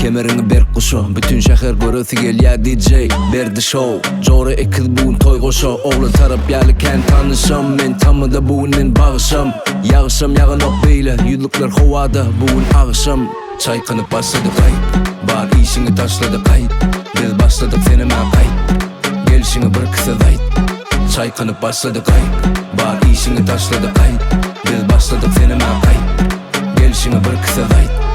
Kemerini ber kuşa, bütün şehir görösü gel ya DJ Berdi show, jora ekiz bugün toy koşa Oğlu tarap yalıken tanışam, men tamıda bugünden bağışam Yağışam yağın ok beyle, yüzlükler havada bugün ağışam Çaykanıp başladı Gaýt, bar işini taşladı Gaýt Biz başladık seneme Gaýt, gelişini bir kısa Gaýt Çaykanıp başladı Gaýt, bar işini taşladı Gaýt Biz başladık seneme Gaýt, gelişini bir kısa Gaýt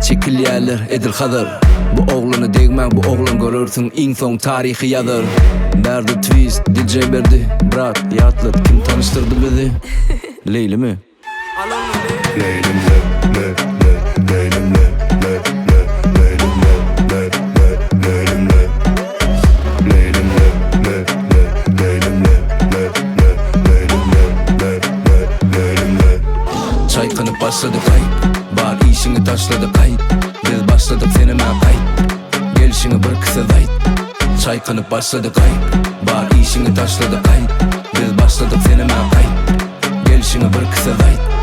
çekilýärler edil hadar Bu oğlunu degmen bu oğlun görürsün in son tarihi yazar Berdi twist DJ Berdi brat yatlat kim tanıştırdı bizi Leyli mi? Leylim le Leylim le Leylim le Leylim le Leylim le Leylim le Çaykanıp başladı Gaýt bar işini taşladı Gaýt Biz başladık seneme Gaýt gelişini bir kısa Gaýt Çaykanıp başladı Gaýt bar işini taşladı Gaýt Biz başladık seneme Gaýt gelişini bir kısa Gaýt